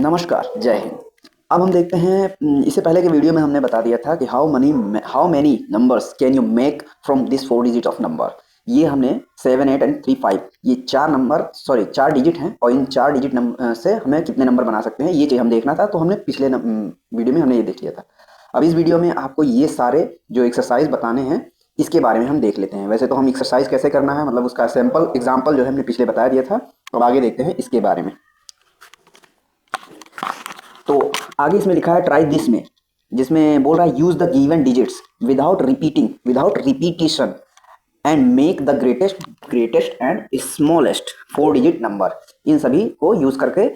नमस्कार, जय हिंद। अब हम देखते हैं, इससे पहले के वीडियो में हमने बता दिया था कि how many numbers can you make from this 4 digit of number. ये हमने 7, 8 एंड 3, 5 ये 4 डिजिट हैं और इन 4 डिजिट से हमें कितने नंबर बना सकते हैं ये चीज़ हम देखना था। तो हमने पिछले वीडियो में हमने ये देख लिया था। अब इस वीडियो में आपको ये सारे जो एक्सरसाइज बताने हैं इसके बारे में हम देख लेते हैं। वैसे तो हम एक्सरसाइज कैसे करना है मतलब उसका सैंपल एग्जाम्पल जो है हमने पिछले बता दिया था। अब आगे देखते हैं इसके बारे में। तो आगे इसमें लिखा है ट्राई दिस में, जिसमें बोल रहा है use the given digits without repetition and make the greatest and smallest 4 digit number. इन सभी को यूज करके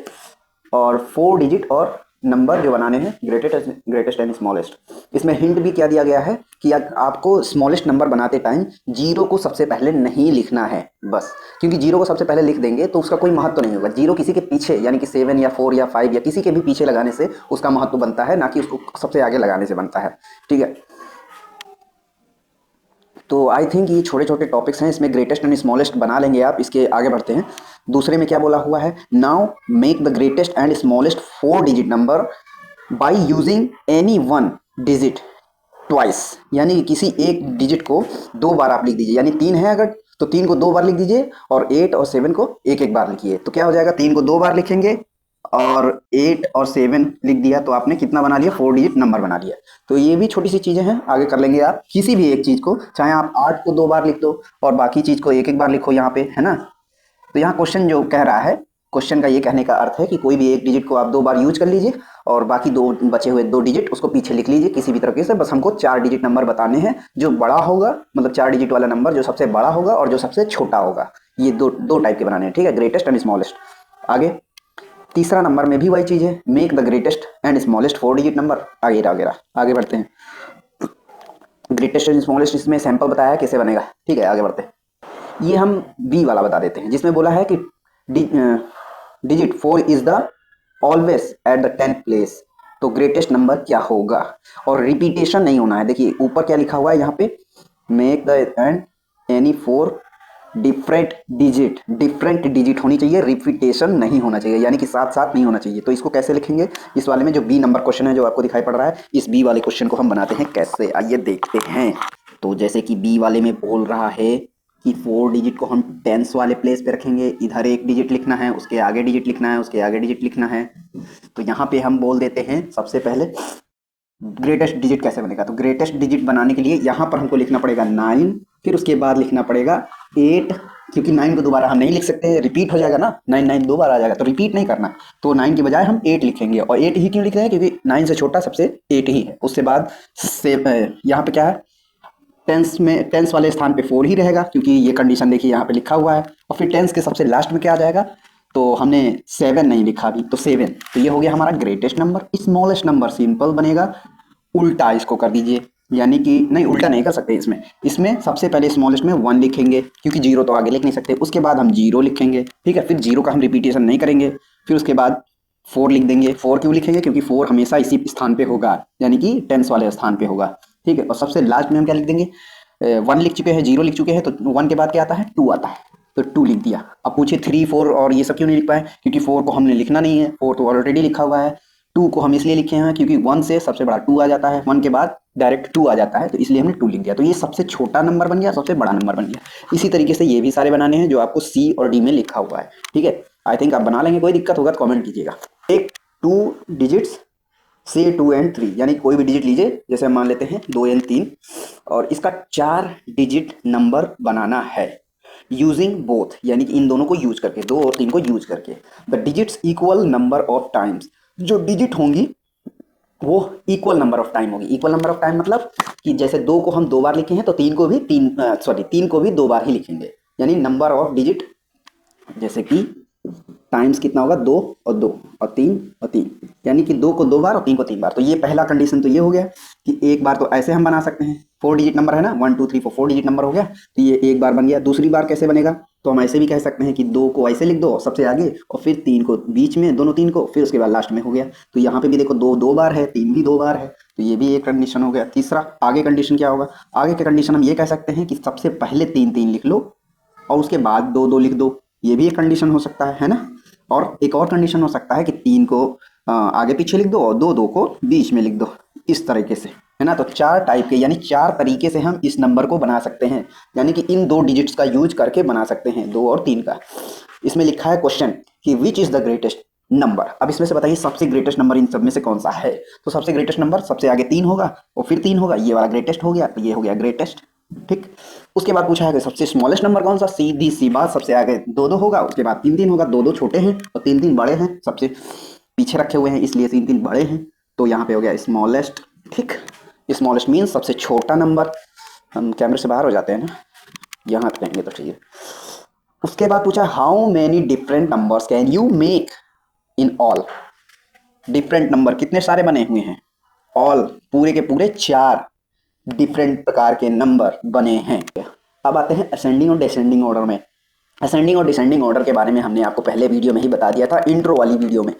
और 4 डिजिट और नंबर जो बनाने हैं ग्रेटेस्ट एंड स्मॉलेस्ट। इसमें हिंट भी क्या दिया गया है कि आपको स्मॉलेस्ट नंबर बनाते टाइम जीरो को सबसे पहले नहीं लिखना है बस, क्योंकि जीरो को सबसे पहले लिख देंगे तो उसका कोई महत्व नहीं होगा। जीरो किसी के पीछे यानी कि 7 या 4 या 5 या किसी के भी पीछे लगाने से उसका महत्व बनता है, ना कि उसको सबसे आगे लगाने से बनता है। ठीक है, तो आई थिंक ये छोटे छोटे टॉपिक्स हैं, इसमें ग्रेटेस्ट एंड स्मॉलेस्ट बना लेंगे आप। इसके आगे बढ़ते हैं। दूसरे में क्या बोला हुआ है, now make the greatest and smallest 4 digit number by using any one digit twice. यानी कि किसी एक डिजिट को 2 बार आप लिख दीजिए, यानी 3 है अगर तो 3 को 2 बार लिख दीजिए और 8 और 7 को एक एक बार लिखिए। तो क्या हो जाएगा, 3 को 2 बार लिखेंगे और 8 और 7 लिख दिया तो आपने कितना बना लिया, 4 डिजिट नंबर बना लिया। तो ये भी छोटी सी चीजें हैं, आगे कर लेंगे आप। किसी भी एक चीज को, चाहे आप 8 को 2 बार लिख दो और बाकी चीज को एक एक बार लिखो यहाँ पे, है ना। तो यहाँ क्वेश्चन जो कह रहा है, क्वेश्चन का ये कहने का अर्थ है कि कोई भी एक डिजिट को आप 2 बार यूज कर लीजिए और बाकी दो बचे हुए 2 डिजिट उसको पीछे लिख लीजिए किसी भी तरीके से। बस हमको 4 डिजिट नंबर बताने हैं जो बड़ा होगा, मतलब 4 डिजिट वाला नंबर जो सबसे बड़ा होगा और जो सबसे छोटा होगा। ये दो टाइप के बनाने हैं, ठीक है, ग्रेटेस्ट एंड स्मॉलेस्ट। आगे तीसरा नंबर में भी वही चीज है, make the greatest and smallest 4 digit number. आगे बढ़ते हैं। ग्रेटेस्ट एंड स्मॉलेस्ट इसमें सैंपल बताया है कैसे बनेगा, ठीक है, आगे बढ़ते हैं। ये हम बी वाला बता देते हैं, जिसमें बोला है कि digit 4 is the always at the 10th place. तो ग्रेटेस्ट नंबर क्या होगा, और रिपीटेशन नहीं होना है। देखिए ऊपर क्या लिखा हुआ है यहाँ पे, make the end any 4 different digit होनी चाहिए, रिपीटेशन नहीं होना चाहिए, यानी कि साथ साथ नहीं होना चाहिए। तो इसको कैसे लिखेंगे, इस वाले में जो बी नंबर क्वेश्चन है जो आपको दिखाई पड़ रहा है, इस बी वाले क्वेश्चन को हम बनाते हैं कैसे, आइए देखते हैं। तो जैसे कि बी वाले में बोल रहा है कि 4 डिजिट को हम टेंस वाले प्लेस पे रखेंगे, इधर एक डिजिट लिखना है, उसके आगे डिजिट लिखना है, उसके आगे डिजिट लिखना है। तो यहाँ पे हम बोल देते हैं सबसे पहले ग्रेटेस्ट डिजिट कैसे बनेगा। तो ग्रेटेस्ट डिजिट बनाने के लिए यहाँ पर हमको लिखना पड़ेगा 9, फिर उसके बाद लिखना पड़ेगा 8, क्योंकि 9 को दोबारा हम नहीं लिख सकते, रिपीट हो जाएगा ना, 9 9 2 बार आ जाएगा, तो रिपीट नहीं करना। तो 9 के बजाय हम 8 लिखेंगे, और 8 ही क्यों लिख रहे हैं, क्योंकि 9 से छोटा सबसे 8 ही है। उसके बाद यहाँ पे क्या है, टेंस वाले स्थान पे 4 ही रहेगा, क्योंकि ये कंडीशन देखिए यहाँ पे लिखा हुआ है। और फिर टेंस के सबसे लास्ट में क्या आ जाएगा, तो हमने 7 नहीं लिखा अभी, तो 7। तो ये हो गया हमारा greatest number. Smallest number simple बनेगा, उल्टा इसको कर दीजिए, यानी कि नहीं, उल्टा नहीं कर सकते। इसमें सबसे पहले स्मॉलेस्ट में 1 लिखेंगे, क्योंकि जीरो तो आगे लिख नहीं सकते। उसके बाद हम 0 लिखेंगे, ठीक है, फिर 0 का हम रिपीटेशन नहीं करेंगे। फिर उसके बाद 4 लिख देंगे। 4 क्यों लिखेंगे, क्योंकि 4 हमेशा इसी स्थान पे होगा, यानी कि टेंस वाले स्थान पे होगा, ठीक है। और सबसे लास्ट में हम क्या लिख देंगे, 1 लिख चुके हैं, 0 लिख चुके हैं, तो 1 के बाद क्या आता है, 2 आता है, तो 2 लिख दिया। अब पूछे 3 4 और ये सब क्यों नहीं लिख पाए, क्योंकि 4 को हमने लिखना नहीं है, 4 तो ऑलरेडी लिखा हुआ है। 2 को हम इसलिए लिखे हैं क्योंकि 1 से सबसे बड़ा 2 आ जाता है, 1 के बाद डायरेक्ट 2 आ जाता है, तो इसलिए हमने 2 लिख दिया। तो ये सबसे छोटा नंबर बन गया, सबसे बड़ा नंबर बन गया। इसी तरीके से ये भी सारे बनाने हैं जो आपको सी और डी में लिखा हुआ है, ठीक है। आई थिंक आप बना लेंगे, कोई दिक्कत होगा तो कमेंट कीजिएगा। एक 2 डिजिट्स से 2 एंड 3, यानी कोई भी डिजिट लीजिए, जैसे हम मान लेते हैं 2 एंड 3, और इसका 4 डिजिट नंबर बनाना है यूजिंग बोथ, यानी कि इन दोनों को यूज करके, 2 और 3 को यूज करके। The digits equal number of times, जो डिजिट होंगी वो इक्वल नंबर ऑफ टाइम होगी। इक्वल नंबर ऑफ टाइम मतलब कि जैसे 2 को हम 2 बार लिखे हैं तो 3 को भी 3 को भी 2 बार ही लिखेंगे, यानी नंबर ऑफ डिजिट, जैसे कि टाइम्स कितना होगा, 2 और 2 और 3 और 3, यानी कि 2 को 2 बार और 3 को 3 बार। तो ये पहला कंडीशन तो ये हो गया कि एक बार तो ऐसे हम बना सकते हैं, 4 डिजिट नंबर है ना, 1 2 3 4 4 डिजिट नंबर हो गया, तो ये एक बार बन गया। दूसरी बार कैसे बनेगा, तो हम ऐसे भी कह सकते हैं कि 2 को ऐसे लिख दो सबसे आगे, और फिर 3 को बीच में, दोनों 3 को, फिर उसके बाद लास्ट में हो गया। तो यहाँ पे भी देखो 2 2 बार है, 3 भी 2 बार है, तो ये भी एक कंडीशन हो गया। तीसरा आगे कंडीशन क्या होगा, आगे के कंडीशन हम ये कह सकते हैं कि सबसे पहले 3 3 लिख लो और उसके बाद 2 2 लिख दो, ये भी एक कंडीशन हो सकता है ना। और एक और कंडीशन हो सकता है कि 3 को आगे पीछे लिख दो और दो दो को बीच में लिख दो, इस तरीके से, है ना। तो 4 टाइप के यानी 4 तरीके से हम इस नंबर को बना सकते हैं, यानी कि इन 2 डिजिट्स का यूज करके बना सकते हैं, 2 और 3 का। इसमें लिखा है क्वेश्चन कि which is the greatest number. अब इसमें से बताइए सबसे ग्रेटेस्ट नंबर इन सब में से कौन सा है। तो सबसे ग्रेटेस्ट नंबर सबसे आगे 3 होगा और फिर 3 होगा, ये वाला ग्रेटेस्ट हो गया, तो ये हो गया ग्रेटेस्ट, ठीक। उसके बाद पूछा है कि सबसे स्मॉलेस्ट नंबर कौन सा, सीधी सी बात, सबसे आगे 2 2 होगा, उसके बाद 3 3 होगा, 2 2 छोटे हैं और 3 3 बड़े हैं, सबसे पीछे रखे हुए हैं इसलिए 3 3 बड़े हैं, तो यहाँ पे हो गया स्मॉलेस्ट, ठीक। स्मॉलेस्ट मीन्स सबसे छोटा नंबर। हम कैमरे से बाहर हो जाते हैं ना, यहाँ पे रहेंगे तो ठीक है। उसके बाद पूछा how many different numbers can you make in all. Different number कितने सारे बने हुए हैं, ऑल पूरे के पूरे 4 डिफरेंट प्रकार के नंबर बने हैं। अब आते हैं असेंडिंग और डिसेंडिंग ऑर्डर में। असेंडिंग और डिसेंडिंग ऑर्डर के बारे में हमने आपको पहले वीडियो में ही बता दिया था, इंट्रो वाली वीडियो में।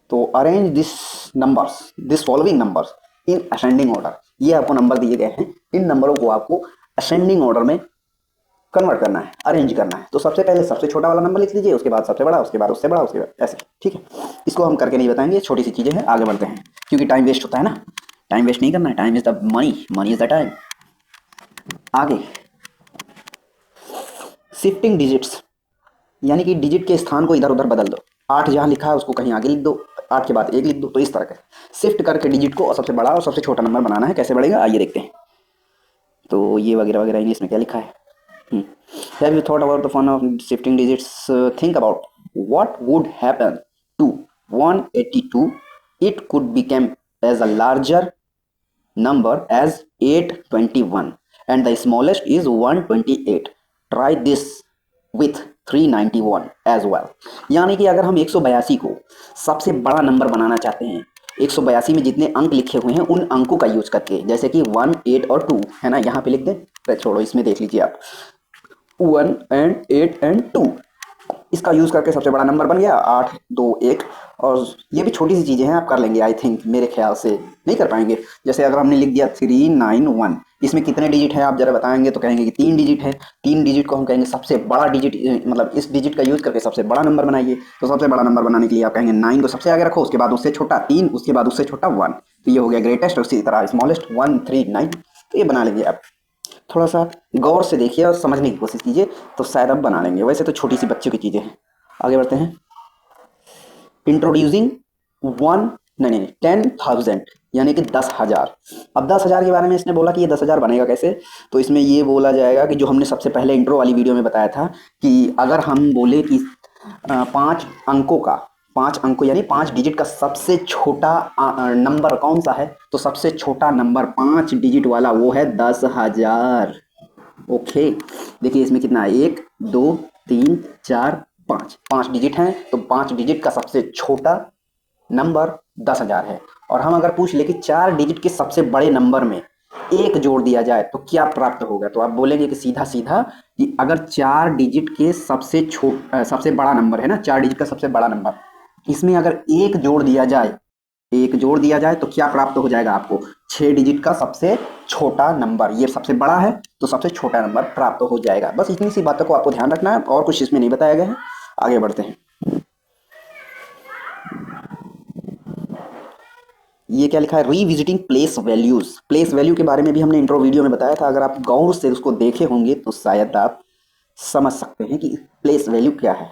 तो arrange this following numbers in ascending order. ये आपको नंबर दिए गए हैं, इन नंबरों को आपको असेंडिंग ऑर्डर में कन्वर्ट करना है, अरेंज करना है। तो सबसे पहले सबसे छोटा वाला नंबर लिख लीजिए, उसके बाद सबसे बड़ा, उसके बाद उससे बड़ा, उसके बाद ऐसे, ठीक है। इसको हम करके नहीं बताएंगे, छोटी सी चीजें हैं, आगे बढ़ते हैं क्योंकि टाइम वेस्ट होता है ना, टाइम वेस्ट नहीं करना है, time is the money, money is the time. आगे शिफ्टिंग डिजिट्स, यानी कि डिजिट के स्थान को इधर उधर बदल दो। 8 जहाँ लिखा है उसको कहीं आगे लिख दो, 8 के बाद 1 लिख दो, तो इस तरह के शिफ्ट करके डिजिट को और सबसे बड़ा और सबसे छोटा नंबर बनाना है। कैसे बढ़ेगा आइए देखते हैं। तो ये वगैरह वगैरह इंग्लिश में क्या लिखा है। Have you thought about the fun of shifting digits? Think about what would happen to 182. It could become as a larger number as 821 and the smallest is 128. Try this with 391 as well. यानी कि अगर हम 182 को सबसे बड़ा number बनाना चाहते हैं, 182 में जितने अंक लिखे हुए हैं उन अंकों का यूज करके, जैसे कि 1, 8 और 2 है ना, यहाँ पे लिख दें, छोड़ो इसमें देख लीजिए आप, 1 एंड 8 एंड 2, इसका यूज करके सबसे बड़ा नंबर बन गया 8 2 1। और ये भी छोटी सी चीजें हैं, आप कर लेंगे आई थिंक, मेरे ख्याल से नहीं कर पाएंगे। जैसे अगर हमने लिख दिया 391, इसमें कितने डिजिट है आप जरा बताएंगे तो कहेंगे कि 3 डिजिट है। 3 डिजिट को हम कहेंगे सबसे बड़ा डिजिट, मतलब इस डिजिट का यूज करके सबसे बड़ा नंबर बनाइए। तो सबसे बड़ा नंबर बनाने के लिए आप कहेंगे 9 को सबसे आगे रखो, उसके बाद उससे छोटा 3, उसके बाद उससे छोटा 1, तो ये हो गया ग्रेटेस्ट। और इसी तरह स्मॉलेस्ट 139, तो ये बना लेंगे आप। थोड़ा सा गौर से देखिए और समझने की कोशिश कीजिए तो शायद आप बना लेंगे। वैसे तो छोटी सी बच्चों की चीज़ें हैं। आगे बढ़ते हैं। इंट्रोड्यूसिंग 10,000 यानी कि 10,000। अब 10,000 के बारे में इसने बोला कि ये 10,000 बनेगा कैसे। तो इसमें ये बोला जाएगा कि जो हमने सबसे पहले इंट्रो वाली वीडियो में बताया था कि अगर हम बोले कि 5 अंकों का, 5 अंकों यानी 5 डिजिट का सबसे छोटा नंबर कौन सा है, तो सबसे छोटा नंबर 5 डिजिट वाला वो है 10,000। ओके, देखिए इसमें कितना है, 1 2 3 4 5, 5 डिजिट हैं, तो 5 डिजिट का सबसे छोटा नंबर 10,000 है। और हम अगर पूछ ले कि 4 डिजिट के सबसे बड़े नंबर में 1 जोड़ दिया जाए तो क्या प्राप्त होगा, तो आप बोलेंगे कि सीधा सीधा कि अगर 4 डिजिट के सबसे बड़ा नंबर है ना, 4 डिजिट का सबसे बड़ा नंबर, इसमें अगर 1 जोड़ दिया जाए, 1 जोड़ दिया जाए तो क्या प्राप्त हो जाएगा आपको, 6 डिजिट का सबसे छोटा नंबर। ये सबसे बड़ा है तो सबसे छोटा नंबर प्राप्त हो जाएगा। बस इतनी सी बातों को आपको ध्यान रखना है, और कुछ इसमें नहीं बताया गया है। आगे बढ़ते हैं। ये क्या लिखा है, revisiting place values. Place value के बारे में भी हमने इंट्रो वीडियो में बताया था, अगर आप गौर से उसको देखे होंगे तो शायद आप समझ सकते हैं कि प्लेस वैल्यू क्या है।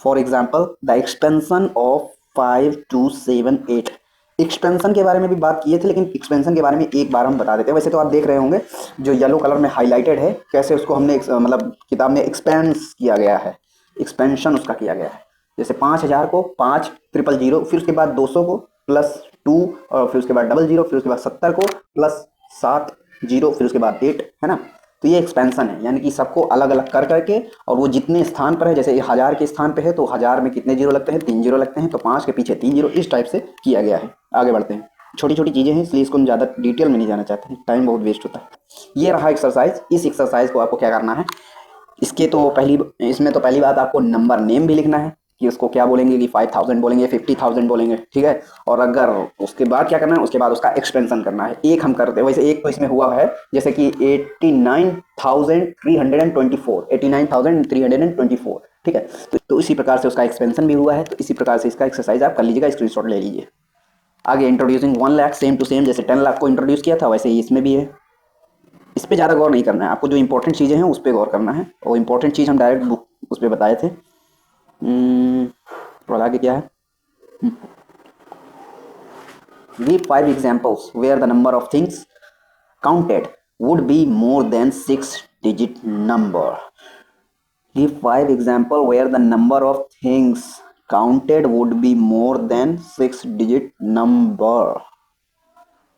For example the expansion of 5 2 7 8। Expansion के बारे में भी बात किए थे, लेकिन एक्सपेंशन के बारे में एक बार हम बता देते हैं। वैसे तो आप देख रहे होंगे जो येलो कलर में हाईलाइटेड है, कैसे उसको हमने मतलब किताब में एक्सपेंस किया गया है, एक्सपेंशन उसका किया गया है। जैसे 5,000 को 5 000, फिर उसके बाद 200 को +2, और फिर उसके बाद 00, फिर उसके बाद 70 को +7 फिर उसके बाद 8, है ना। तो ये एक्सपेंशन है, यानी कि सबको अलग अलग कर करके, और वो जितने स्थान पर है, जैसे 1000 के स्थान पे है तो 1000 में कितने जीरो लगते हैं, 3 जीरो लगते हैं, तो 5 के पीछे 3 जीरो, इस टाइप से किया गया है। आगे बढ़ते हैं। छोटी छोटी चीज़ें हैं इसलिए इसको हम ज़्यादा डिटेल में नहीं जाना चाहते हैं, टाइम बहुत वेस्ट होता है। ये रहा एक्सरसाइज। इस एक्सरसाइज को आपको क्या करना है, इसमें तो पहली बात आपको नंबर नेम भी लिखना है कि उसको क्या बोलेंगे, कि 5,000 बोलेंगे, 50,000 बोलेंगे, ठीक है। और अगर उसके बाद क्या करना है, उसके बाद उसका एक्सपेंशन करना है। एक हम करते हैं, वैसे एक तो इसमें हुआ है, जैसे कि 89,324, 89,324, ठीक है। तो इसी प्रकार से उसका एक्सपेंशन भी हुआ है, तो इसी प्रकार से इसका एक्सरसाइज आप कर लीजिएगा, स्क्रीनशॉट ले लीजिए। आगे introducing 1 lakh same to same, जैसे 10 लाख को इंट्रोड्यूस किया था वैसे ही इसमें भी है। इस पर ज़्यादा गौर नहीं करना है आपको, जो इंपॉर्टेंट चीज़ें हैं उस पर गौर करना है, और इंपॉर्टेंट चीज़ हम डायरेक्ट बुक उस पर बताए थे। और आगे क्या है, Give 5 examples where the number of things counted would be more than 6-digit number. Give 5 examples where the number of things counted would be more than 6-digit number.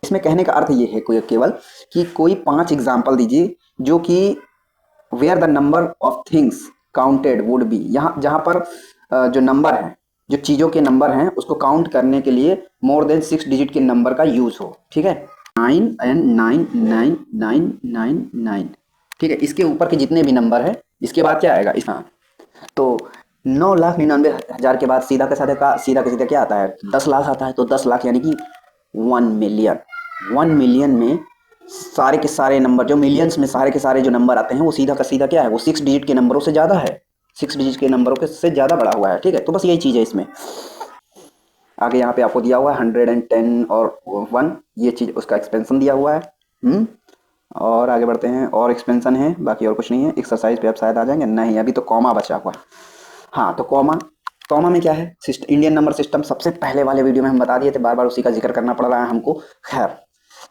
इसमें कहने का अर्थ ये है कोई केवल कि कोई 5 एग्जाम्पल दीजिए जो कि where the number of things counted would be, यहाँ जहाँ पर जो नंबर है, जो चीज़ों के नंबर हैं उसको काउंट करने के लिए मोर देन 6 डिजिट के नंबर का यूज हो। ठीक है, 9 एंड 99999, ठीक है। इसके ऊपर के जितने भी नंबर है इसके बाद क्या आएगा, हाँ, तो 9,99,000 के बाद सीधा का सीधा क्या आता है, 10 लाख आता है। तो 10 लाख यानी कि 1 मिलियन। 1 मिलियन में सारे के सारे नंबर, जो मिलियंस में सारे के सारे जो नंबर आते हैं वो सीधा का सीधा क्या है, वो 6 डिजिट के नंबरों से ज़्यादा है, 6 डिजिट के नंबरों के से ज़्यादा बड़ा हुआ है। ठीक है, तो बस यही चीज़ है इसमें। आगे यहाँ पे आपको दिया हुआ है 110 और 1, ये चीज़ उसका एक्सपेंशन दिया हुआ है। और आगे बढ़ते हैं, और एक्सपेंशन है, बाकी और कुछ नहीं है। एक्सरसाइज पे आप शायद आ जाएंगे, नहीं अभी तो कॉमा बचा हुआ। हाँ, तो कॉमा में क्या है, इंडियन नंबर सिस्टम सबसे पहले वाले वीडियो में हम बता दिए थे, बार बार उसी का जिक्र करना पड़ रहा है हमको। खैर,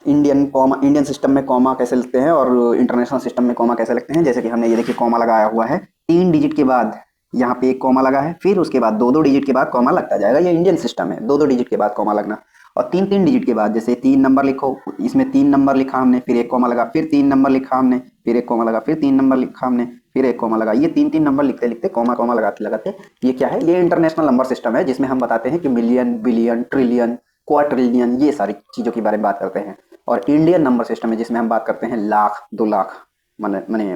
इंडियन सिस्टम में कॉमा कैसे लिखते हैं और इंटरनेशनल सिस्टम में कॉमा कैसे लिखते हैं, जैसे कि हमने ये देखिए कॉमा लगाया हुआ है, 3 डिजिट के बाद यहाँ पे एक कॉमा लगा है, फिर उसके बाद 2-2 डिजिट के बाद कॉमा लगता जाएगा। ये इंडियन सिस्टम है, 2-2 डिजिट के बाद कॉमा लगना। और 3-3 डिजिट के बाद, जैसे 3 नंबर लिखो, इसमें 3 नंबर लिखा हमने, फिर एक कॉमा लगा, फिर 3 नंबर लिखा हमने, फिर एक कॉमा लगा, फिर 3 नंबर लिखा हमने, फिर एक कॉमा लगा। ये 3-3 नंबर लिखते लिखते कॉमा लगाते लगाते ये क्या है, ये इंटरनेशनल नंबर सिस्टम है, जिसमें हम बताते हैं कि मिलियन, बिलियन, ट्रिलियन, क्वार्ट्रिलियन, ये सारी चीज़ों के बारे में बात करते हैं। और इंडियन नंबर सिस्टम है जिसमें हम बात करते हैं लाख, 2 लाख, माने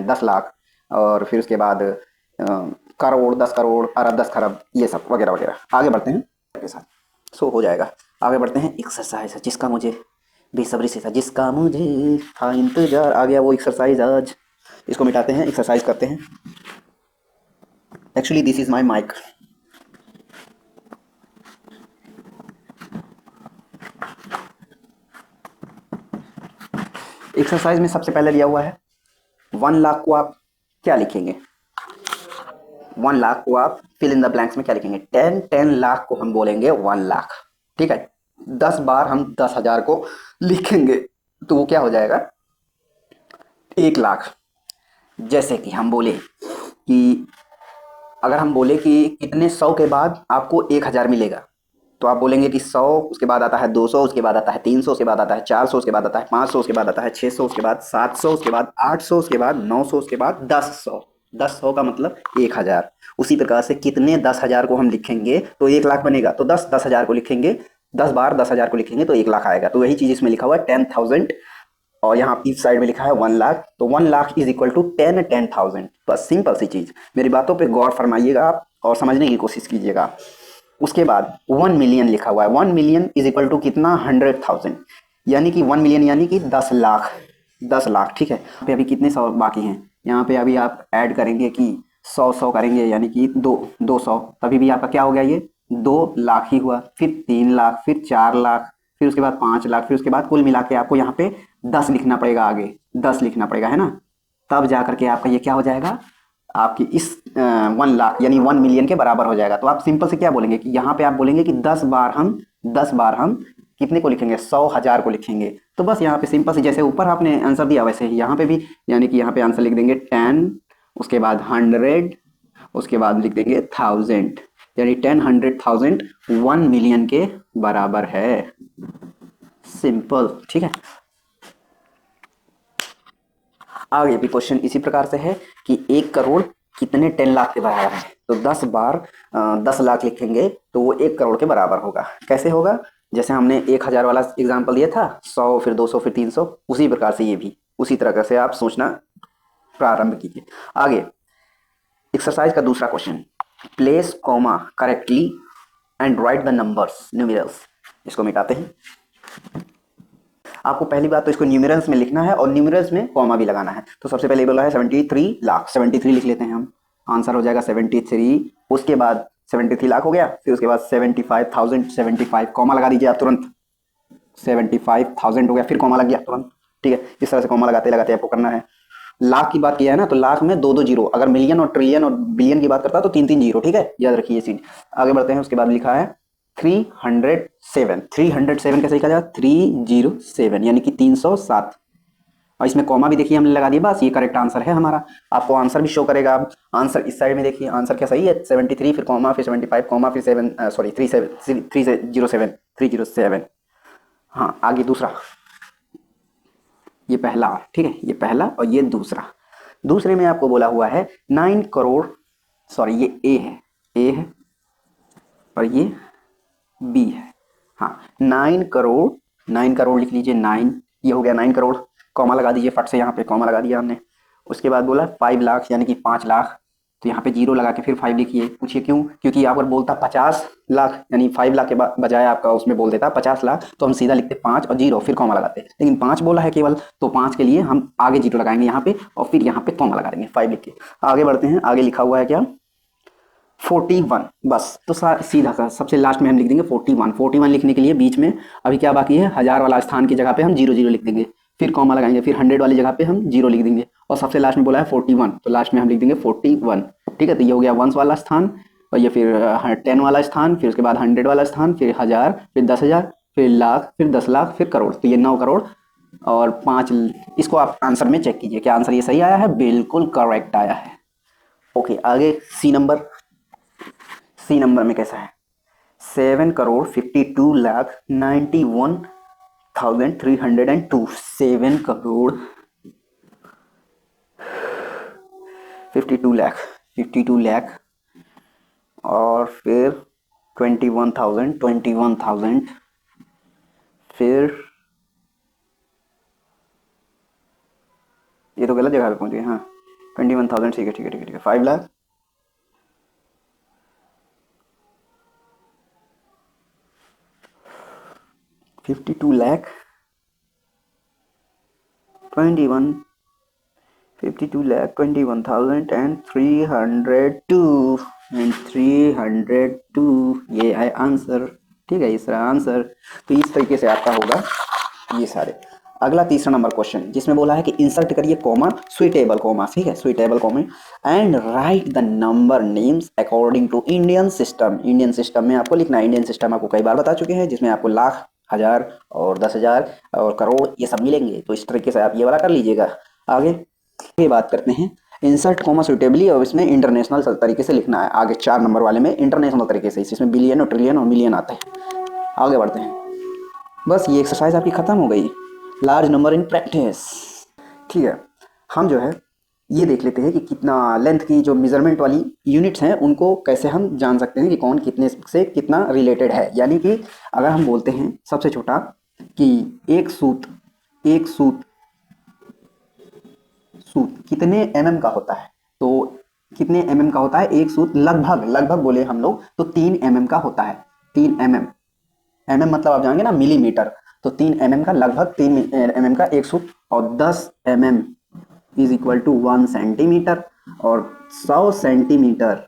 10 लाख, और फिर उसके बाद करोड़, 10 करोड़, अरब, 10 खरब, ये सब वगैरह वगैरह। आगे बढ़ते हैं के साथ, सो हो जाएगा। आगे बढ़ते हैं, एक्सरसाइज है जिसका मुझे बेसब्री से था, जिसका मुझे था इंतजार, आ गया वो एक्सरसाइज आज। इसको मिटाते हैं, एक्सरसाइज करते हैं। Actually this is my mike. Exercise में सबसे पहले दिया हुआ है 1 लाख को आप क्या लिखेंगे, 1 लाख को आप फिल इन द ब्लैंक्स में क्या लिखेंगे। 10 लाख को हम बोलेंगे 1 लाख। ठीक है, 10 बार हम 10,000 को लिखेंगे तो वो क्या हो जाएगा, 1 लाख। जैसे कि हम बोले कि अगर हम बोले कि कितने 100 के बाद आपको 1,000 मिलेगा, तो आप बोलेंगे कि 100, उसके बाद आता है 200, उसके बाद आता है 300, उसके बाद आता है 400, उसके बाद आता है 500, उसके बाद आता है 600, उसके बाद 700, उसके बाद 800, उसके बाद 900, उसके बाद 10,100। 10,100 का मतलब 1,000। उसी प्रकार से कितने 10,000 को हम लिखेंगे तो 1 लाख बनेगा, तो 10,000 को लिखेंगे, 10 बार 10,000 को लिखेंगे तो 1 लाख आएगा। तो वही चीज़ इसमें लिखा हुआ है 10,000, और यहाँ इस साइड में लिखा है 1 लाख, तो 1 लाख इज इक्वल टू 10,000। बस सिंपल सी चीज़, मेरी बातों पे गौर फरमाइएगा आप और समझने की कोशिश कीजिएगा। उसके बाद 1 मिलियन लिखा हुआ है, 1 मिलियन इज इक्वल टू कितना, 100,000, यानी कि 1 मिलियन यानी कि 10 लाख, 10 लाख। ठीक है, पे अभी कितने 100 बाकी हैं, यहाँ पे अभी आप ऐड करेंगे कि 100 करेंगे यानी कि 200, तभी भी आपका क्या हो गया, ये 2 लाख ही हुआ। फिर 3 लाख, फिर 4 लाख, फिर उसके बाद 5 लाख, फिर उसके बाद कुल मिला के आपको यहाँ पे 10 लिखना पड़ेगा, आगे 10 लिखना पड़ेगा, है ना। तब जा करके आपका ये क्या हो जाएगा, आपकी इस 1 लाख यानी 1 मिलियन के बराबर हो जाएगा। तो आप सिंपल से क्या बोलेंगे कि यहाँ पे आप बोलेंगे कि 10 बार हम कितने को लिखेंगे, 100,000 को लिखेंगे। तो बस यहाँ पे सिंपल से जैसे ऊपर आपने आंसर दिया वैसे ही यहाँ पे भी, यानी कि यहाँ पे आंसर लिख देंगे 10, उसके बाद 100, उसके बाद लिख देंगे 1000, यानी 10, 100,000 1 मिलियन के बराबर है। सिंपल, ठीक है। आगे भी क्वेश्चन इसी प्रकार से है कि 1 करोड़ कितने 10 लाख के बराबर है। तो 10 बार 10 लाख लिखेंगे तो वो 1 करोड़ के बराबर होगा। कैसे होगा, जैसे हमने 1,000 वाला एग्जाम्पल दिया था, 100 फिर 200 फिर 300, उसी प्रकार से ये भी उसी तरह से आप सोचना प्रारंभ कीजिए। आगे एक्सरसाइज का दूसरा question, place comma correctly and write the numbers numerals. इसको मिटाते हैं। आपको पहली बात तो इसको न्यूमेरल्स में लिखना है और न्यूमेरल्स में कॉमा भी लगाना है। तो सबसे पहले बोला है 73 लाख, 73 लिख लेते हैं हम। आंसर हो जाएगा 73। उसके बाद 73 लाख हो गया, फिर उसके बाद 75,000, 75 कॉमा लगा दीजिए आप तुरंत, 75,000 हो गया, फिर कॉमा लग गया तुरंत। ठीक है, इस तरह से कॉमा लगाते लगाते आपको करना है। लाख की बात किया है ना, तो लाख में दो दो जीरो, अगर मिलियन और ट्रिलियन और बिलियन की बात करता है तो तीन तीन जीरो। ठीक है, याद रखिए ये चीज। आगे बढ़ते हैं, उसके बाद लिखा है 307। 307 कैसे लिखा जाएगा? 307 यानी कि 307, और इसमें कॉमा भी देखिए हमने लगा दिया, बस ये करेक्ट आंसर है हमारा। आपको आंसर भी शो करेगा। आप आंसर इस साइड में देखिए, आंसर क्या सही है? 73 फिर कॉमा फिर 75 कॉमा फिर 7 सॉरी 307 307। हाँ, आगे दूसरा, ये पहला, ठीक है, ये पहला और ये दूसरा। दूसरे में आपको बोला हुआ है 9 करोड़, सॉरी ये ए है और ये बी है। हाँ, 9 करोड़, 9 करोड़ लिख लीजिए, 9, ये हो गया 9 करोड़, कॉमा लगा दीजिए, फट से यहाँ पे कॉमा लगा दिया हमने। उसके बाद बोला 5 लाख यानी कि 5 लाख, तो यहाँ पे जीरो लगा के फिर 5 लिखिए। पूछिए क्यों? क्योंकि यहाँ पर बोलता 50 लाख, यानी 5 लाख के बजाय आपका उसमें बोल देता 50 लाख, तो हम सीधा लिखते 5 और जीरो फिर कॉमा लगाते। लेकिन 5 बोला है केवल, तो 5 के लिए हम आगे जीरो लगाएंगे यहाँ पे और फिर यहाँ पे कॉमा लगा देंगे 5 लिख के। आगे बढ़ते हैं, आगे लिखा हुआ है क्या? 41, बस तो सीधा सा सबसे लास्ट में हम लिख देंगे 41। 41 लिखने के लिए बीच में अभी क्या बाकी है? हजार वाला स्थान की जगह पे हम जीरो जीरो लिख देंगे, फिर कॉमा लगाएंगे, फिर 100 वाली जगह पे हम जीरो लिख देंगे, और सबसे लास्ट में बोला है 41, तो लास्ट में हम लिख देंगे 41। ठीक है, तो ये हो गया वंस वाला स्थान, और ये फिर 10 वाला स्थान, फिर उसके बाद 100 वाला स्थान, फिर हजार, फिर 10,000, फिर लाख, फिर 10 लाख, फिर करोड़, तो ये 9 करोड़ और 5। इसको आप आंसर में चेक कीजिए, क्या आंसर ये सही आया है? बिल्कुल करेक्ट आया है। ओके, आगे सी नंबर। सी नंबर में कैसा है? 7 करोड़ 52 लाख 91,302। 7 करोड़ 52 लाख और फिर 21,000 फिर ये तो गलत जगह पे पहुंच गए। हाँ, 21,000, ठीक है ठीक है ठीक है ठीक है, 5 लाख 52 लाख 21 52 लाख 21,302 एंड 302, ये है आंसर। ठीक है, इसका आंसर तो इस तरीके से आपका होगा ये सारे। अगला तीसरा नंबर क्वेश्चन, जिसमें बोला है कि इंसर्ट करिए कॉमा सुइटेबल कॉमा, ठीक है, suitable comma and write the number names according to Indian system. Indian system में आपको लिखना है, इंडियन सिस्टम आपको कई बार बता चुके हैं, जिसमें आपको लाख, हजार और 10,000 और करोड़ ये सब मिलेंगे, तो इस तरीके से आप ये वाला कर लीजिएगा। आगे ये बात करते हैं इंसर्ट कॉमा सुइटेबली, और इसमें इंटरनेशनल तरीके से लिखना है। आगे 4 नंबर वाले में इंटरनेशनल तरीके से, इसमें बिलियन और ट्रिलियन और मिलियन आते हैं। आगे बढ़ते हैं, बस ये एक्सरसाइज आपकी खत्म हो गई। Large number in practice. ठीक है, हम जो है ये देख लेते हैं कि कितना लेंथ की जो मेजरमेंट वाली यूनिट्स हैं उनको कैसे हम जान सकते हैं कि कौन कितने से कितना रिलेटेड है। यानी कि अगर हम बोलते हैं सबसे छोटा कि एक सूत कितने mm का होता है, तो कितने mm का होता है एक सूत? लगभग बोले हम लोग तो 3 mm का होता है। 3 mm मतलब आप जानेंगे ना मिलीमीटर, तो 3 mm का, लगभग 3 mm का एक सूत, और 10 mm is equal to 1 centimetre, और 100 centimetre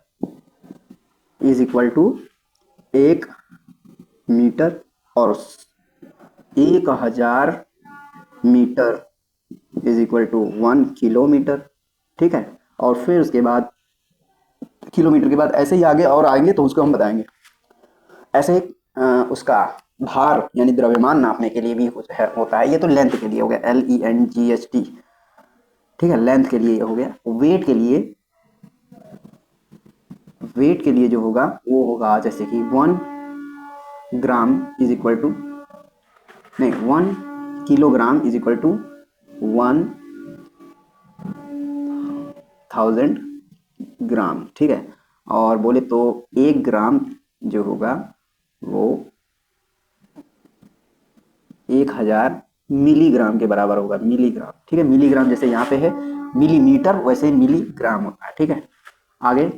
is equal to 1 metre, और 1000 metre is equal to 1 kilometre. ठीक है, और फिर उसके बाद किलोमीटर के बाद ऐसे ही आगे और आएंगे तो उसको हम बताएंगे। ऐसे उसका भार यानी द्रव्यमान नापने के लिए भी होता है। ये तो लेंथ के लिए हो गया, LENGHT। ठीक है, लेंथ के लिए हो गया। वेट के लिए जो होगा वो होगा जैसे कि 1 ग्राम इज इक्वल टू, नहीं 1 किलोग्राम इज इक्वल टू 1,000 ग्राम। ठीक है, और बोले तो 1 ग्राम जो होगा वो 1000 मिलीग्राम के बराबर होगा, मिलीग्राम। ठीक है, मिलीग्राम जैसे यहाँ पे है मिलीमीटर, वैसे मिलीग्राम होता है। ठीक है, आगे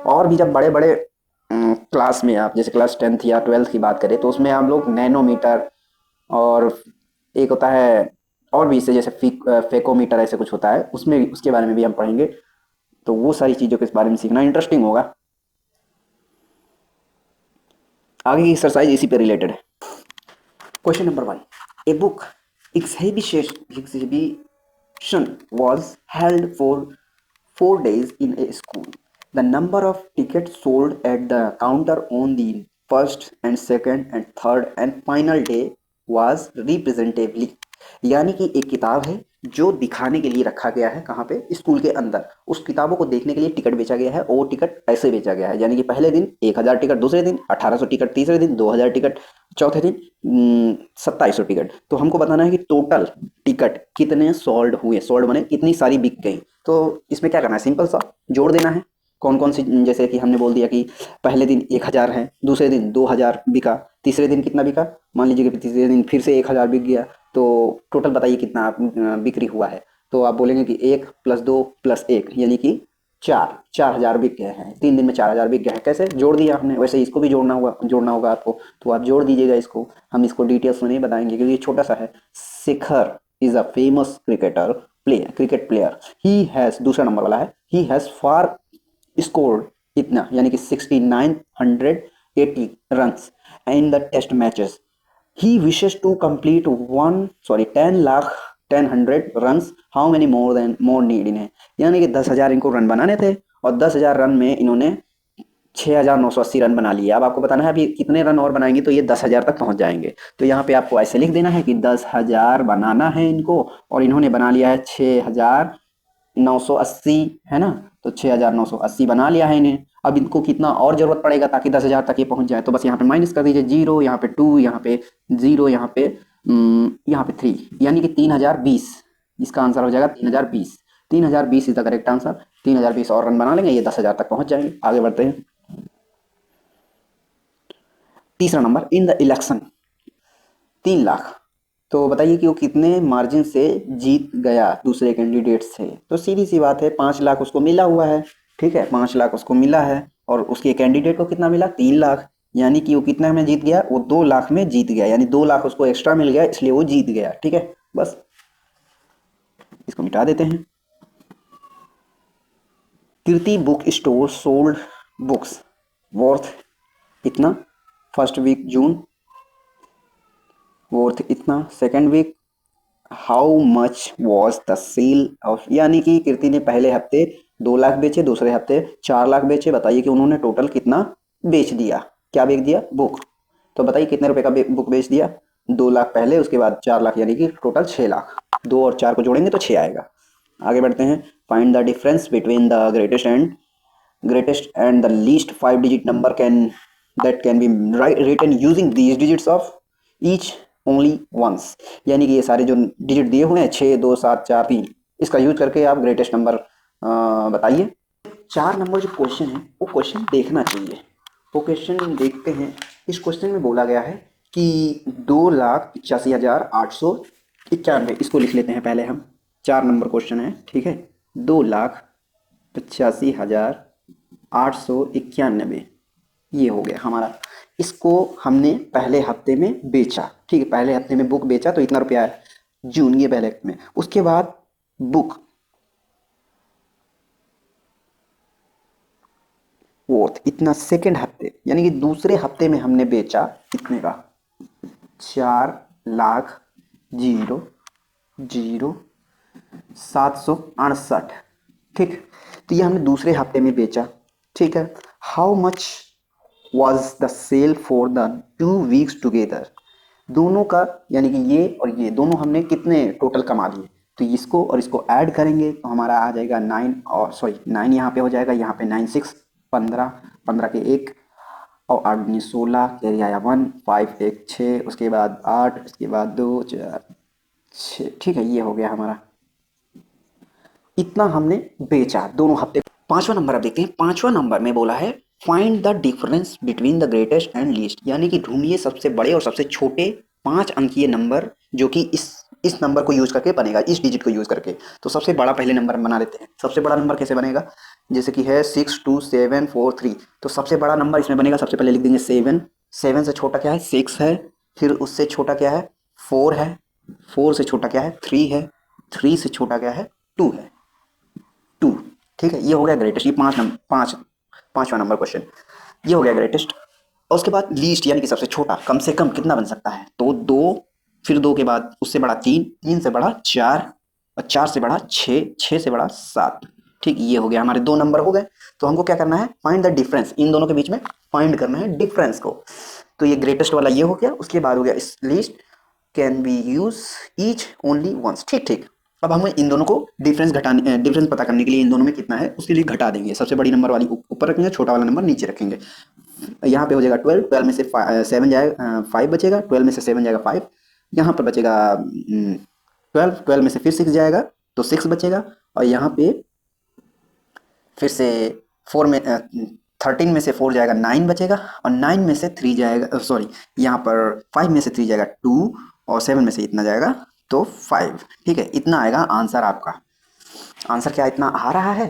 और भी जब बड़े बड़े क्लास में आप जैसे क्लास 10th या 12th की बात करें तो उसमें आप लोग नैनोमीटर, और एक होता है और भी इससे जैसे फेकोमीटर ऐसे कुछ होता है, उसमें उसके बारे में भी हम पढ़ेंगे। तो वो सारी चीज़ों के इस बारे में सीखना इंटरेस्टिंग होगा। आगे की एक्सरसाइज इसी पे रिलेटेड है। Question number 1, a book exhibition was held for 4 days in a school. The number of tickets sold at the counter on the first and second and third and final day was representatively, यानी कि एक किताब है जो दिखाने के लिए रखा गया है कहाँ पे, स्कूल के अंदर। उस किताबों को देखने के लिए टिकट बेचा गया है और वो टिकट ऐसे बेचा गया है, यानी कि पहले दिन 1000 टिकट, दूसरे दिन 1800 टिकट, तीसरे दिन 2000 टिकट, चौथे दिन 2700 टिकट। तो हमको बताना है कि टोटल टिकट कितने सोल्ड हुए, सोल्ड माने कितनी सारी बिक गई। तो इसमें क्या करना है, सिंपल सा जोड़ देना है। कौन कौन सी, जैसे कि हमने बोल दिया कि पहले दिन 1000 है, दूसरे दिन 2000 बिका, तीसरे दिन कितना बिका, मान लीजिए कि तीसरे दिन फिर से 1000 बिक गया, तो टोटल बताइए कितना बिक्री हुआ है। तो आप बोलेंगे कि 1 + 2 + 1 यानी कि 4000 बिक गए हैं, 3 दिन में 4000 बिक गए हैं। कैसे जोड़ दिया हमने, वैसे इसको भी जोड़ना होगा आपको। तो आप जोड़ दीजिएगा इसको, हम इसको डिटेल्स में नहीं बताएंगे क्योंकि ये छोटा सा है। Shekhar is a famous cricket player, he has, दूसरा नंबर वाला है, ही हैज फार स्कोर्ड इतना, यानी कि 6980 runs in the test matches. He wishes to complete 10 lakh 10 runs, how many more need in है, यानी कि 10,000 इनको रन बनाने थे और 10,000 रन में इन्होंने 6,980 रन बना लिए। अब आपको बताना है अभी कितने रन और बनाएंगे तो ये 10,000 तक पहुंच जाएंगे। तो यहाँ पे आपको ऐसे लिख देना है कि 10,000 बनाना है इनको और इन्होंने बना लिया है 6,980, है ना। तो 6,980 बना लिया है इन्हें। अब इनको कितना और जरूरत पड़ेगा ताकि 10,000 तक ये पहुंच जाए, तो बस यहाँ पे माइनस कर दीजिए, 0 यहाँ पे 2 यहाँ पे 0 यहाँ पे 3, यानी कि 3,020। इसका आंसर हो जाएगा 3,020। 3,020 इज द करेक्ट आंसर। 3,020 और रन बना लेंगे, ये 10,000 तक पहुंच जाएंगे। आगे बढ़ते हैं। तीसरा number, in the election 3 lakh. तो बताइए कि वो कितने मार्जिन से जीत गया दूसरे कैंडिडेट से। तो सीधी सी बात है, 5 लाख उसको मिला हुआ है, ठीक है, 5 लाख उसको मिला है और उसके कैंडिडेट को कितना मिला, 3 लाख, यानी कि वो कितना में जीत गया, वो 2 लाख में जीत गया, यानी 2 लाख उसको एक्स्ट्रा मिल गया, इसलिए वो जीत गया। ठीक है, बस इसको मिटा देते हैं। Kirti book store sold books worth इतना फर्स्ट वीक जून, वर्थ इतना second week, how much was the sale of, यानी कि कीर्ति ने पहले हफ्ते 2 लाख बेचे, दूसरे हफ्ते 4 लाख बेचे। बताइए कि उन्होंने टोटल कितना बेच दिया, क्या बेच दिया, बुक। तो बताइए कितने रुपए का बुक बेच दिया, 2 लाख पहले, उसके बाद 4 लाख, यानी कि टोटल 6 लाख। 2 और 4 को जोड़ेंगे तो 6 आएगा। आगे बढ़ते हैं। Find the difference between the greatest and the least 5 digit number can be written using these digits of each only once, यानी कि ये सारे जो डिजिट दिए हुए हैं 6 2 7 4 3, इसका यूज करके आप ग्रेटेस्ट नंबर बताइए। 4 नंबर जो क्वेश्चन है वो क्वेश्चन देखना चाहिए। वो क्वेश्चन देखते हैं। इस क्वेश्चन में बोला गया है कि 2,85,891, इसको लिख लेते हैं पहले हम। 4 नंबर क्वेश्चन है, ठीक है। 2,85,891 ये हो गया हमारा। इसको हमने पहले हफ्ते में बेचा, ठीक है, पहले हफ्ते में बुक बेचा तो इतना रुपया है, जून, ये पहले हफ्ते में। उसके बाद बुक वर्थ इतना सेकेंड हफ्ते, यानी कि दूसरे हफ्ते में हमने बेचा कितने का, 4,00,00768, ठीक। तो ये हमने दूसरे हफ्ते में बेचा, ठीक है। How much was the sale for the 2 weeks together, दोनों का, यानी कि ये और ये दोनों हमने कितने टोटल कमा लिए। तो इसको और इसको ऐड करेंगे तो हमारा आ जाएगा 9, और सॉरी 9 यहाँ पे हो जाएगा, यहाँ पे 9 6 15, 15 के 1 और 8 दूनी 16, कैरी आया 1, 5 1 6, उसके बाद 8, उसके बाद 2 4 6, ठीक है, ये हो गया हमारा। इतना हमने बेचा दोनों हफ्ते। 5वां नंबर अब देखते हैं। 5वां नंबर में बोला है find the difference between the greatest and least, यानी कि ढूंढिए सबसे बड़े और सबसे छोटे 5 अंकीय नंबर जो कि इस नंबर को यूज करके बनेगा, इस डिजिट को यूज करके। तो सबसे बड़ा पहले नंबर बना लेते हैं। सबसे बड़ा नंबर कैसे बनेगा, जैसे कि है 62743, तो सबसे बड़ा नंबर इसमें बनेगा, सबसे पहले लिख देंगे 7। 7 से छोटा क्या है, 6 है। फिर उससे छोटा क्या है, 4 है। 4 से छोटा क्या है, 3 है। 3 से छोटा क्या है, 2 है। 2, ठीक है, ये हो गया ग्रेटेस्ट, ये पांचवा नंबर क्वेश्चन, ये हो गया ग्रेटेस्ट। और उसके बाद लीस्ट यानी कि सबसे छोटा, कम से कम कितना बन सकता है, तो दो, फिर दो के बाद उससे बड़ा तीन, तीन से बड़ा चार, और चार से बड़ा छः, छः से बड़ा सात। ठीक, ये हो गया, हमारे दो नंबर हो गए। तो हमको क्या करना है, फाइंड द डिफरेंस, इन दोनों के बीच में फाइंड करना है डिफरेंस को। तो ये ग्रेटेस्ट वाला ये हो गया, उसके बाद हो गया इस least can be use each only once. ठीक ठीक, अब हम इन दोनों को डिफरेंस पता करने के लिए इन दोनों में कितना है उसके लिए घटा देंगे। सबसे बड़ी नंबर वाली ऊपर रखेंगे, छोटा वाला नंबर नीचे रखेंगे। यहाँ पे हो जाएगा 12, 12 में से 7 जाएगा, 5 बचेगा, 12 में से 7 जाएगा 5, यहाँ पर बचेगा 12, 12 में से फिर 6 जाएगा तो 6 बचेगा, और यहाँ पे फिर से 4 में 13 में से 4 जाएगा 9 बचेगा, और 9 में से 3 जाएगा, सॉरी यहाँ पर 5 में से 3 जाएगा 2, और 7 में से इतना जाएगा तो 5। ठीक है, इतना आएगा आंसर आपका। आंसर क्या इतना आ रहा है,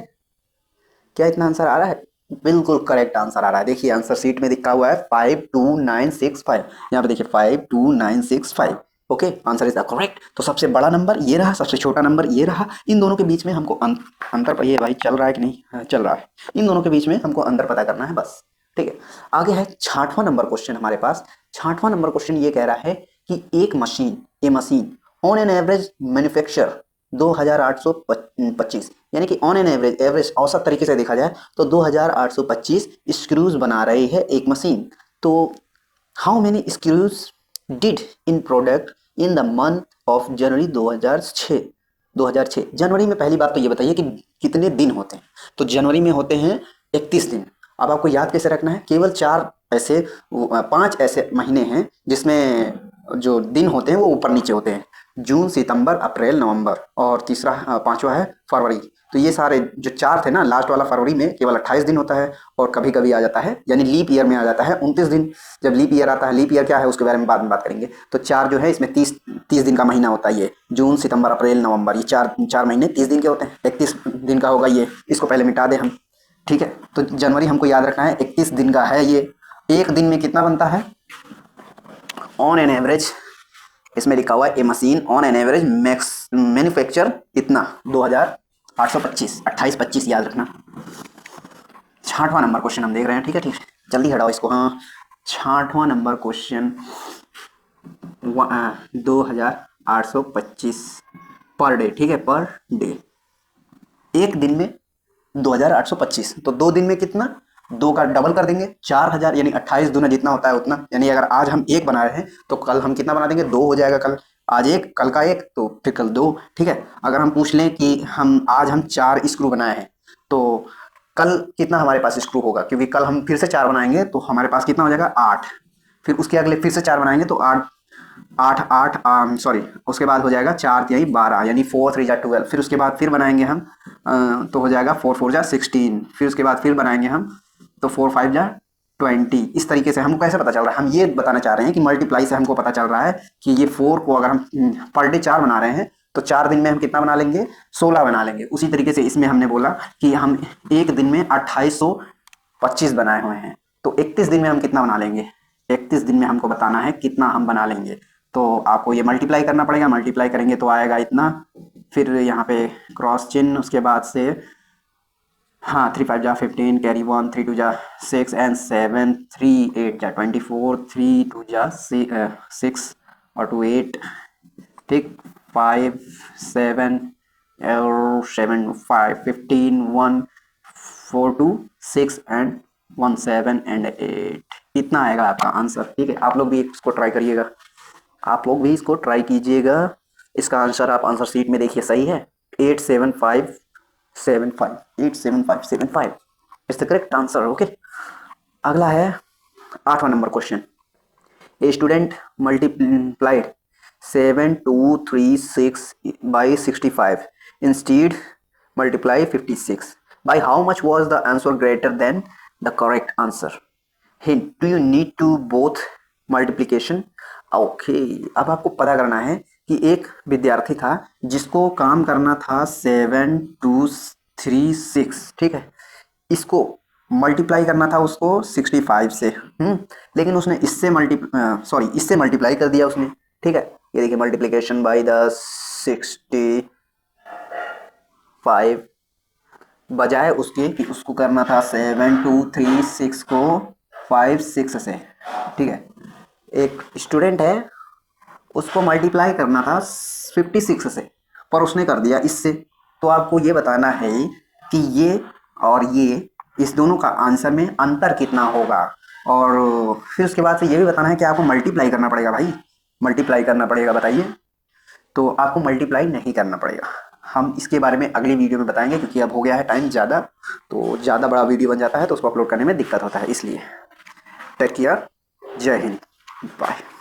क्या इतना आंसर आ रहा है, बिल्कुल करेक्ट आंसर आ रहा है। देखिए आंसर शीट में लिखा हुआ है 52965, यहाँ पे देखिए 52965। Okay, answer is the correct. तो सबसे बड़ा नंबर ये रहा, सबसे छोटा नंबर ये रहा, इन दोनों के बीच में हमको अंतर, ये भाई चल रहा है कि नहीं, हाँ, चल रहा है। इन दोनों के बीच में हमको अंतर पता करना है बस। ठीक है, आगे है छठवां नंबर क्वेश्चन हमारे पास। छठवां नंबर क्वेश्चन ये कह रहा है कि एक machine, A machine on an average manufacture 2825, यानी कि ऑन एन एवरेज, एवरेज औसत तरीके से देखा जाए तो 2825 स्क्रूज बना रही है एक मशीन। तो how many screws did in product in the month of January 2006। 2006 जनवरी में, पहली बात तो ये बताइए कि कितने दिन होते हैं। तो जनवरी में होते हैं 31 दिन। अब आपको याद कैसे रखना है, केवल चार ऐसे, पांच ऐसे महीने हैं जिसमें जो दिन होते हैं वो ऊपर नीचे होते हैं, जून, सितंबर, अप्रैल, नवंबर, और तीसरा पांचवा है फरवरी। तो ये सारे जो चार थे ना, लास्ट वाला फरवरी में केवल 28 दिन होता है, और कभी कभी आ जाता है, यानी लीप ईयर में आ जाता है 29 दिन। जब लीप ईयर आता है, लीप ईयर क्या है उसके बारे में बाद में बात करेंगे। तो चार जो है इसमें 30 दिन का महीना होता है, ये जून, सितंबर, अप्रैल, नवंबर, ये चार महीने 30 दिन के होते हैं। 31 दिन का होगा ये, इसको पहले मिटा दें हम। ठीक है, तो जनवरी हमको याद रखना है 31 दिन का है ये। एक दिन में कितना बनता है ऑन एन एवरेज, इसमें लिखा हुआ है a machine on an average manufacture कितना, 2825, 28-25 याद रखना। छठवां नंबर क्वेश्चन हम देख रहे हैं। ठीक है, ठीक, जल्दी हटाओ इसको। हाँ, छठवां नंबर क्वेश्चन 2825 पर डे। ठीक है, पर डे, एक दिन में 2825, तो दो दिन में कितना, दो का डबल कर देंगे, 4000, यानी 28 दूना जितना होता है उतना। यानी अगर आज हम एक बना रहे हैं तो कल हम कितना बना देंगे, दो हो जाएगा। कल आज एक, कल का एक, तो फिर कल दो। ठीक है, अगर हम पूछ लें कि आज हम 4 स्क्रू बनाए हैं, तो कल कितना हमारे पास स्क्रू होगा, क्योंकि कल हम फिर से 4 बनाएंगे तो हमारे पास कितना हो जाएगा 8। फिर उसके अगले फिर से 4 बनाएंगे तो 8, 8 8 सॉरी, उसके बाद हो जाएगा 4 3 12, यानी 4 3 12। फिर उसके बाद फिर बनाएंगे हम तो हो जाएगा 4 4 16। फिर उसके बाद फिर बनाएंगे हम तो 4 5 20। इस तरीके से हमको कैसे पता चल रहा है, हम ये बताना चाह रहे हैं कि मल्टीप्लाई से हमको पता चल रहा है कि ये 4 को अगर हम पर डे 4 बना रहे हैं तो 4 दिन में हम कितना बना लेंगे, 16 बना लेंगे। उसी तरीके से इसमें हमने बोला कि हम एक दिन में 2825 बनाए हुए हैं, तो 31 दिन में हम कितना बना लेंगे, 31 दिन में हमको बताना है कितना हम बना लेंगे। तो आपको ये मल्टीप्लाई करना पड़ेगा, मल्टीप्लाई करेंगे तो आएगा इतना, फिर यहाँ पे क्रॉस चिन्ह, उसके बाद से हाँ 3 5 15, कैरी 1, 3 2 6 एंड 7, 3 8 24, 3 2 6 और 2 8। ठीक, 5 7 और 7 5 15 1 4 2 6 एंड 1 7 एंड 8। इतना आएगा आपका आंसर। ठीक है, आप लोग भी इसको ट्राई करिएगा, आप लोग भी इसको ट्राई कीजिएगा। इसका आंसर आप आंसर शीट में देखिए, सही है 87575, 87575 is the correct answer. Okay, अगला है 8वां number question. A student multiplied 7236 by 65, instead multiply 56, by how much was the answer greater than the correct answer? Hint, do you need to both multiplication? Okay, अब आपको पता करना है कि एक विद्यार्थी था जिसको काम करना था 7236। ठीक है, इसको मल्टीप्लाई करना था उसको 65 से। लेकिन उसने इससे इससे मल्टीप्लाई कर दिया उसने। ठीक है, ये देखिए मल्टीप्लिकेशन बाय द 65, बजाय उसके कि उसको करना था 7 2 3 6 को 5 6 से। ठीक है, एक स्टूडेंट है, उसको मल्टीप्लाई करना था 56 से, पर उसने कर दिया इससे। तो आपको ये बताना है कि ये और ये, इस दोनों का आंसर में अंतर कितना होगा। और फिर उसके बाद से ये भी बताना है कि आपको मल्टीप्लाई करना पड़ेगा भाई, मल्टीप्लाई करना पड़ेगा, बताइए। तो आपको मल्टीप्लाई नहीं करना पड़ेगा। हम इसके बारे में अगली वीडियो में बताएंगे, क्योंकि अब हो गया है टाइम ज़्यादा, तो ज़्यादा बड़ा वीडियो बन जाता है तो उसको अपलोड करने में दिक्कत होता है, इसलिए। टेक केयर, जय हिंद, बाय।